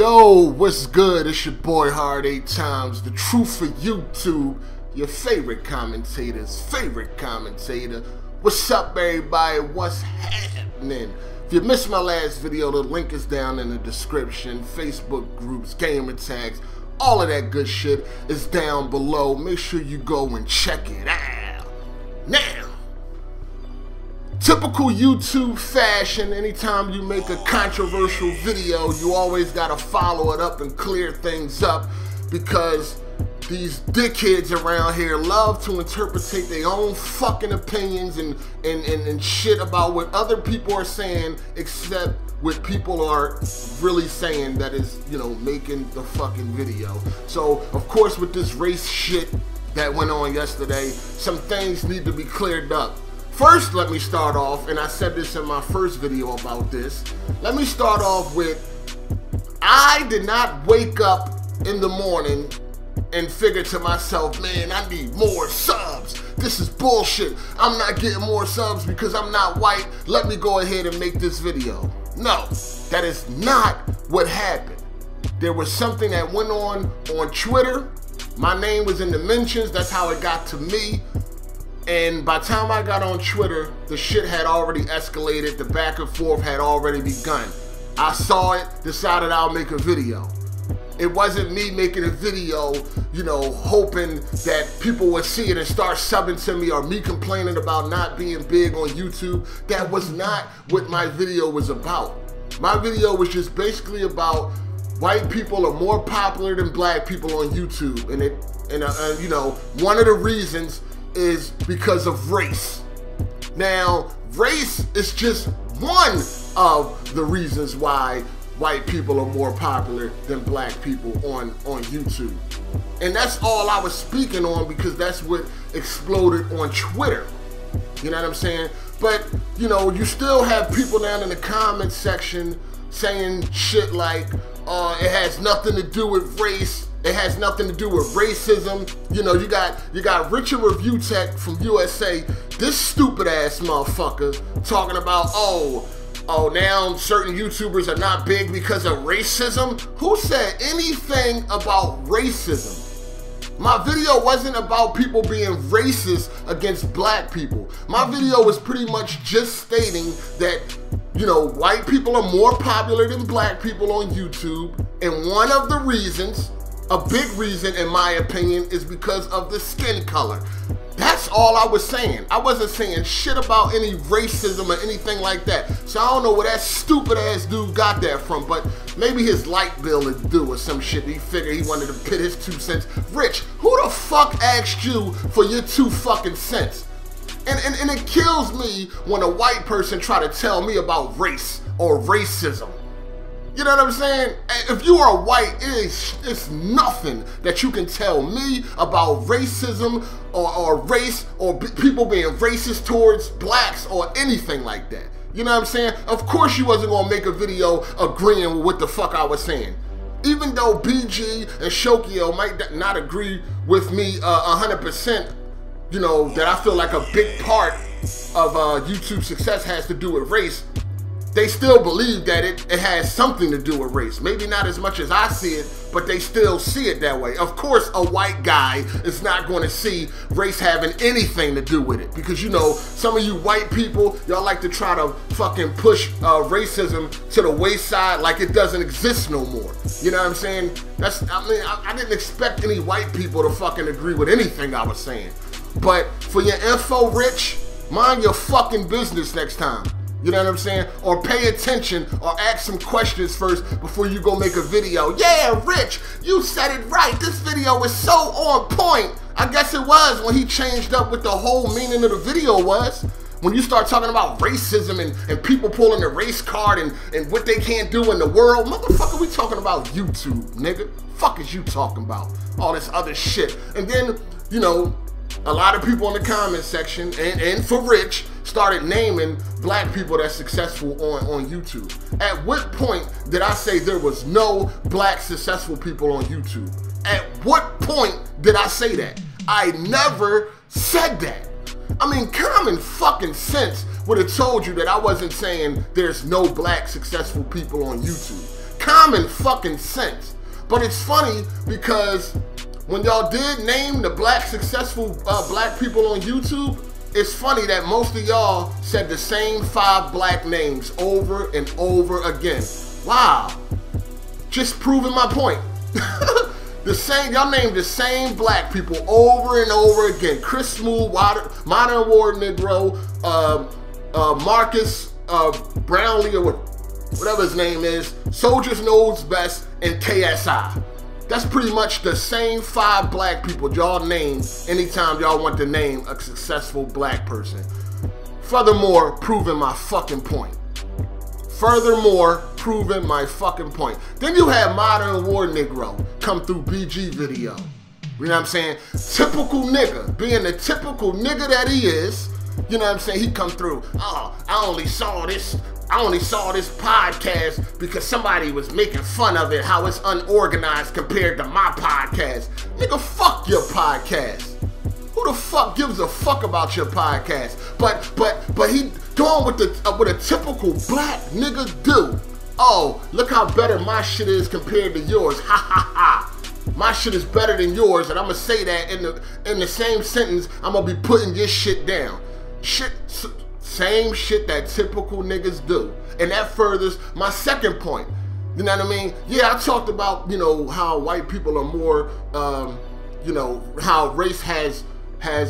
Yo, what's good? It's your boy Hard 8 Times, the truth for YouTube, your favorite commentator's favorite commentator. What's up, everybody? What's happening? If you missed my last video, the link is down in the description. Facebook groups, gamer tags, all of that good shit is down below. Make sure you go and check it out. Now, typical YouTube fashion, anytime you make a controversial video, you always gotta follow it up and clear things up, because these dickheads around here love to interpretate their own fucking opinions and shit about what other people are saying, except what people are really saying that is, you know, making the fucking video. So, of course, with this race shit that went on yesterday, some things need to be cleared up. First, let me start off, and I said this in my first video about this, let me start off with, I did not wake up in the morning and figure to myself, man, I need more subs. This is bullshit. I'm not getting more subs because I'm not white. Let me go ahead and make this video. No, that is not what happened. There was something that went on Twitter. My name was in the mentions. That's how it got to me. And by the time I got on Twitter, the shit had already escalated. The back and forth had already begun. I saw it, decided I'll make a video. It wasn't me making a video, you know, hoping that people would see it and start subbing to me, or me complaining about not being big on YouTube. That was not what my video was about. My video was just basically about white people are more popular than black people on YouTube. And you know, one of the reasons is because of race. Now, race is just one of the reasons why white people are more popular than black people on YouTube. And that's all I was speaking on, because that's what exploded on Twitter. You know what I'm saying? But, you know, you still have people down in the comment section saying shit like, it has nothing to do with race. It has nothing to do with racism. You know, you got Richard Review Tech from USA, this stupid ass motherfucker, talking about, oh, now certain YouTubers are not big because of racism. Who said anything about racism? My video wasn't about people being racist against black people. My video was pretty much just stating that, you know, white people are more popular than black people on YouTube, and one of the reasons, a big reason in my opinion, is because of the skin color. That's all I was saying. I wasn't saying shit about any racism or anything like that. So I don't know where that stupid ass dude got that from, but maybe his light bill would do or some shit. He figured he wanted to put his 2 cents. Rich, who the fuck asked you for your 2 fucking cents? And it kills me when a white person try to tell me about race or racism. You know what I'm saying? If you are white, it's nothing that you can tell me about racism or race or people being racist towards blacks or anything like that. You know what I'm saying? Of course you wasn't gonna make a video agreeing with what the fuck I was saying. Even though BG and Shokio might not agree with me 100%, you know, that I feel like a big part of YouTube success has to do with race, they still believe that it has something to do with race. Maybe not as much as I see it, but they still see it that way. Of course, a white guy is not going to see race having anything to do with it, because, you know, some of you white people, y'all like to try to fucking push racism to the wayside like it doesn't exist no more. You know what I'm saying? I didn't expect any white people to fucking agree with anything I was saying. But for your info, Rich, mind your fucking business next time. You know what I'm saying? Or pay attention, or ask some questions first before you go make a video. Yeah, Rich, you said it right. This video was so on point. I guess it was when he changed up what the whole meaning of the video was. When you start talking about racism and people pulling the race card and what they can't do in the world. Motherfucker, we talking about YouTube, nigga. Fuck is you talking about? All this other shit. And then, you know, a lot of people in the comment section, and for Rich, started naming black people that's successful on YouTube. At what point did I say there was no black successful people on YouTube? At what point did I say that? I never said that. I mean, common fucking sense would have told you that I wasn't saying there's no black successful people on YouTube. common fucking sense. But it's funny because when y'all did name the successful black people on YouTube, it's funny that most of y'all said the same 5 black names over and over again. Wow. Just proving my point. Y'all named the same black people over and over again. Chris Smooth, Modern War Negro, Marcus Brownlee, or whatever his name is, Soldiers Knows Best, and KSI. That's pretty much the same 5 black people y'all name anytime y'all want to name a successful black person. Furthermore, proving my fucking point. Then you have Modern War Negro come through BG video. You know what I'm saying? Typical nigga, being the typical nigga that he is. You know what I'm saying? He come through, oh, I only saw this podcast because somebody was making fun of it, how it's unorganized compared to my podcast. Nigga, fuck your podcast. Who the fuck gives a fuck about your podcast? But he going with what a typical black nigga do. Oh, look how better my shit is compared to yours. Ha ha ha. My shit is better than yours, and I'm gonna say that in the same sentence. I'm gonna be putting your shit down. Same shit that typical niggas do. And that furthers my second point. You know what I mean? Yeah, I talked about, you know, how white people are more, you know, how race has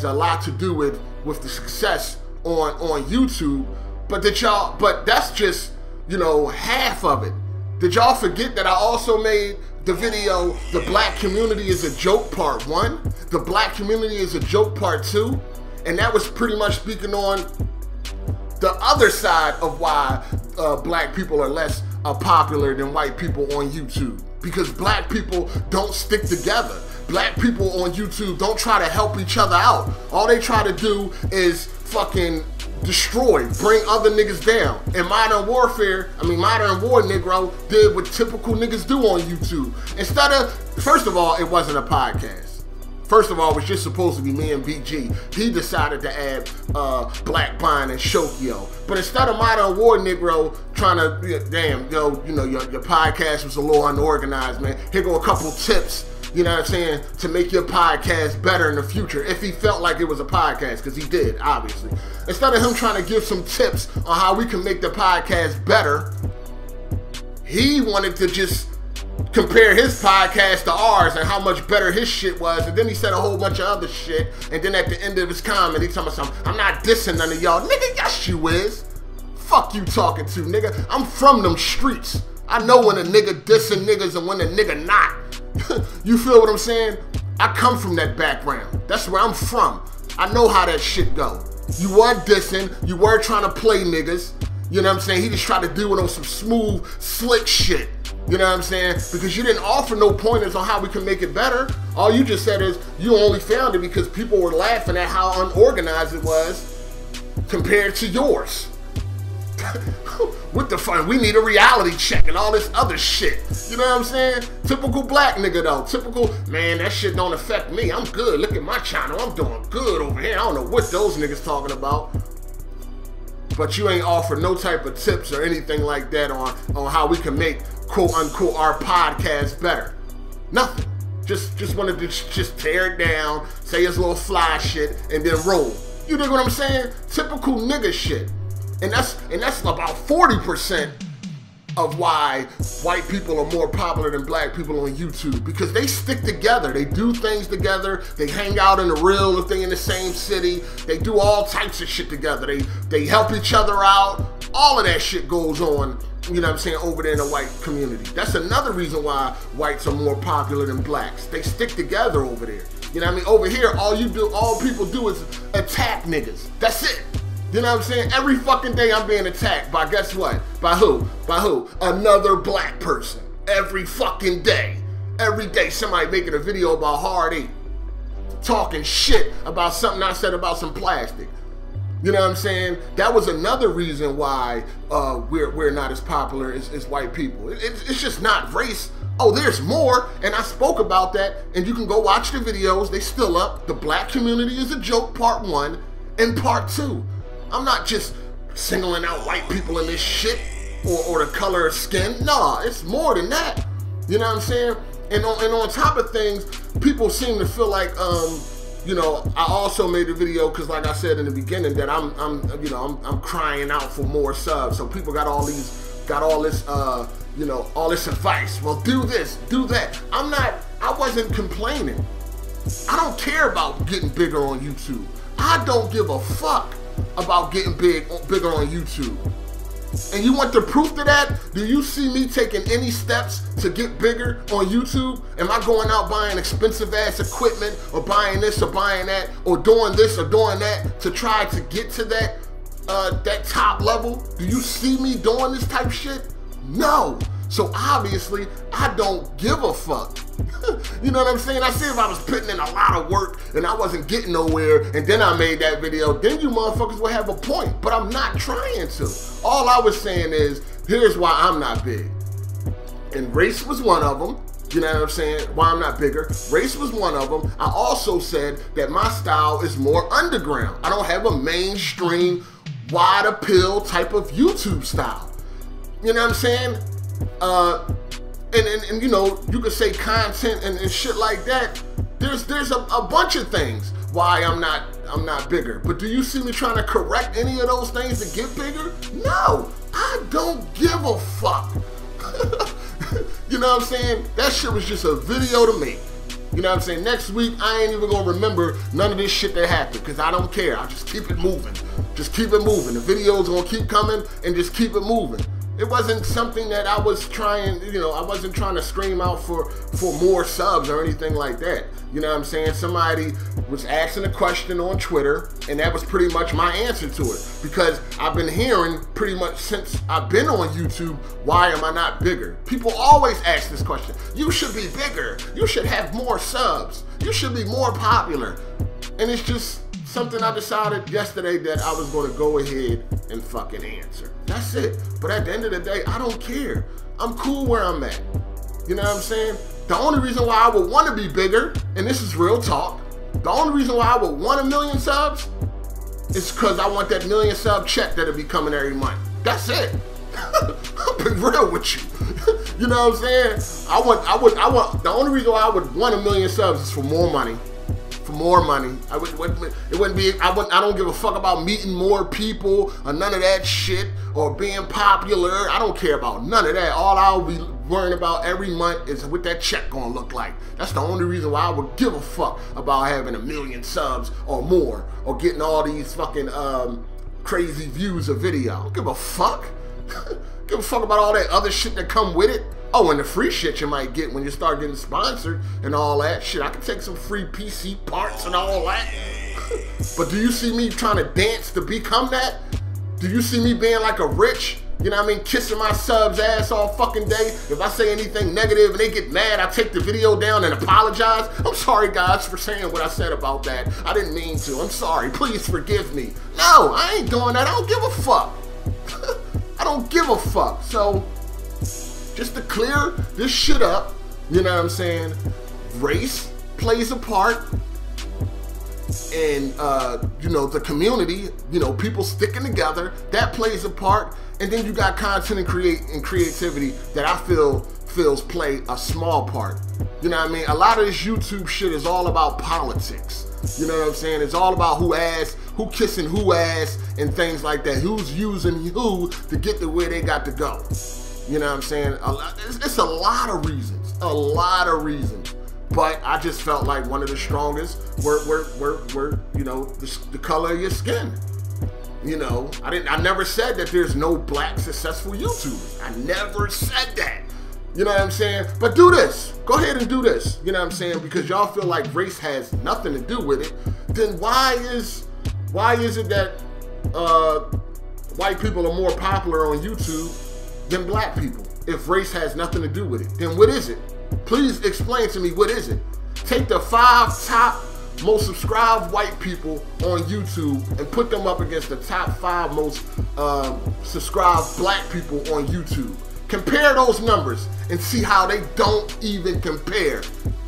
a lot to do with the success on YouTube. But that's just, you know, half of it. Did y'all forget that I also made the video, The Black Community is a Joke Part 1, The Black Community is a Joke Part 2, and that was pretty much speaking on the other side of why black people are less popular than white people on YouTube. Because black people don't stick together. Black people on YouTube don't try to help each other out. All they try to do is fucking destroy, bring other niggas down. And Modern War Negro did what typical niggas do on YouTube. First of all, it wasn't a podcast. First of all, it was just supposed to be me and BG. He decided to add Black Vine and Shokyo. But instead of Modern War Negro trying to, damn, yo, you know, your podcast was a little unorganized, man. Here go a couple tips, you know what I'm saying, to make your podcast better in the future. If he felt like it was a podcast, because he did, obviously. Instead of him trying to give some tips on how we can make the podcast better, he wanted to just compare his podcast to ours and how much better his shit was, and then he said a whole bunch of other shit, and then at the end of his comment, he told me something, I'm not dissing none of y'all. Nigga, yes you is. Fuck you talking to, nigga. I'm from them streets. I know when a nigga dissing niggas and when a nigga not. You feel what I'm saying? I come from that background. That's where I'm from. I know how that shit go. You were dissing, you were trying to play niggas. You know what I'm saying? He just tried to do it on some smooth, slick shit. You know what I'm saying? Because you didn't offer no pointers on how we can make it better. All you just said is you only found it because people were laughing at how unorganized it was compared to yours. What the fuck? We need a reality check and all this other shit. You know what I'm saying? Typical black nigga though. Typical, man, that shit don't affect me. I'm good. Look at my channel. I'm doing good over here. I don't know what those niggas talking about. But you ain't offer no type of tips or anything like that on how we can make, quote unquote, our podcast better. Nothing. Just wanted to just tear it down, say his little fly shit, and then roll. You dig what I'm saying? Typical nigga shit. And that's about 40% of why white people are more popular than black people on YouTube, because they stick together, they do things together, they hang out in the real if they in the same city, they do all types of shit together, they help each other out, all of that shit goes on, you know what I'm saying, over there in the white community. That's another reason why whites are more popular than blacks. They stick together over there. You know what I mean? Over here, all people do is attack niggas. That's it. You know what I'm saying? Every fucking day I'm being attacked by, guess what? By who? By who? Another black person. Every fucking day. Every day somebody making a video about Hard 8. Talking shit about something I said about some plastic. You know what I'm saying? That was another reason why we're not as popular as white people. It's just not race. Oh, there's more, and I spoke about that, and you can go watch the videos. They still up. The Black Community is a Joke Part 1 and Part 2. I'm not just singling out white people in this shit. or the color of skin. No, it's more than that. You know what I'm saying? And on top of things, people seem to feel like, you know, I also made a video because, like I said in the beginning, that I'm crying out for more subs. So people got all this, you know, all this advice. Well, do this, do that. I wasn't complaining. I don't care about getting bigger on YouTube. I don't give a fuck about getting bigger on YouTube. And you want the proof to that? Do you see me taking any steps to get bigger on YouTube? Am I going out buying expensive ass equipment or buying this or buying that or doing this or doing that to try to get to that top level? Do you see me doing this type shit? No. So obviously, I don't give a fuck. You know what I'm saying? I see if I was putting in a lot of work and I wasn't getting nowhere and then I made that video, then you motherfuckers would have a point. But I'm not trying to. All I was saying is, here's why I'm not big. And race was one of them. You know what I'm saying? Why I'm not bigger. Race was one of them. I also said that my style is more underground. I don't have a mainstream, wide appeal type of YouTube style. You know what I'm saying? And you know, you could say content and shit like that. There's a bunch of things why I'm not bigger. But do you see me trying to correct any of those things to get bigger? No, I don't give a fuck. You know what I'm saying? That shit was just a video to me. You know what I'm saying? Next week, I ain't even gonna remember none of this shit that happened because I don't care. I'll just keep it moving. Just keep it moving. The video's gonna keep coming and just keep it moving. It wasn't something that I was trying, you know, I wasn't trying to scream out for more subs or anything like that. You know what I'm saying? Somebody was asking a question on Twitter, and that was pretty much my answer to it. Because I've been hearing pretty much since I've been on YouTube, why am I not bigger? People always ask this question. You should be bigger. You should have more subs. You should be more popular. And it's just something I decided yesterday that I was going to go ahead and fucking answer. That's it. But at the end of the day, I don't care. I'm cool where I'm at. You know what I'm saying? The only reason why I would want to be bigger, and this is real talk, the only reason why I would want 1 million subs is because I want that 1 million sub check that'll be coming every month. That's it. I've been real with you. You know what I'm saying? I want, the only reason why I would want 1 million subs is for more money. For more money. I don't give a fuck about meeting more people or none of that shit or being popular. I don't care about none of that. All I'll be worrying about every month is what that check gonna look like. That's the only reason why I would give a fuck about having 1 million subs or more or getting all these fucking crazy views of video. I don't give a fuck. Give a fuck about all that other shit that come with it. Oh, and the free shit you might get when you start getting sponsored and all that shit. I can take some free PC parts and all that. But do you see me trying to dance to become that? Do you see me being like a rich, you know what I mean, kissing my subs ass all fucking day? If I say anything negative and they get mad, I take the video down and apologize. I'm sorry, guys, for saying what I said about that. I didn't mean to. I'm sorry. Please forgive me. No, I ain't doing that. I don't give a fuck. I don't give a fuck. So, just to clear this shit up, you know what I'm saying? Race plays a part, and you know, the community, you know, people sticking together, that plays a part. And then you got content and creativity that I feels play a small part. You know what I mean? A lot of this YouTube shit is all about politics. You know what I'm saying? It's all about who kissing who ass and things like that. Who's using who to get to where they got to go. You know what I'm saying? It's a lot of reasons. A lot of reasons. But I just felt like one of the strongest were you know, the color of your skin. You know, I never said that there's no black successful YouTubers. I never said that. You know what I'm saying? But do this. Go ahead and do this. You know what I'm saying? Because y'all feel like race has nothing to do with it. Then why is it that white people are more popular on YouTube than black people? If race has nothing to do with it, then what is it? Please explain to me, what is it? Take the 5 top most subscribed white people on YouTube and put them up against the top 5 most subscribed black people on YouTube. Compare those numbers and see how they don't even compare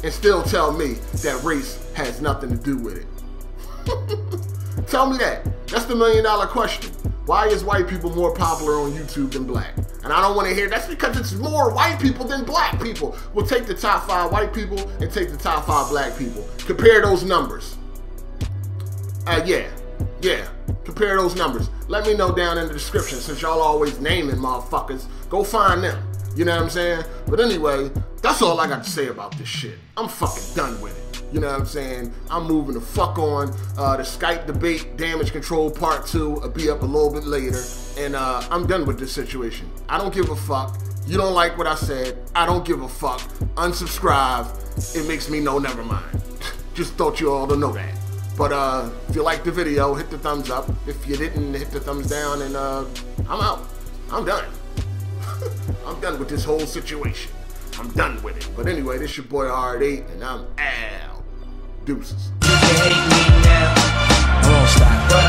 and still tell me that race has nothing to do with it. Tell me that. That's the $1 million question. Why is white people more popular on YouTube than black? And I don't want to hear that's because it's more white people than black people. We'll take the top 5 white people and take the top 5 black people. Compare those numbers. Yeah. Compare those numbers. Let me know down in the description, since y'all always naming motherfuckers. Go find them. You know what I'm saying? But anyway, that's all I got to say about this shit. I'm fucking done with it. You know what I'm saying? I'm moving the fuck on. The Skype debate, damage control part 2 will be up a little bit later. And I'm done with this situation. I don't give a fuck. You don't like what I said. I don't give a fuck. Unsubscribe. It makes me know, never mind. Just thought you all to know that. But if you liked the video, hit the thumbs up. If you didn't, hit the thumbs down. And I'm out. I'm done. I'm done with this whole situation. I'm done with it. But anyway, this your boy Hard8, and I'm out. Deuces. You can hate me now. I won't stop.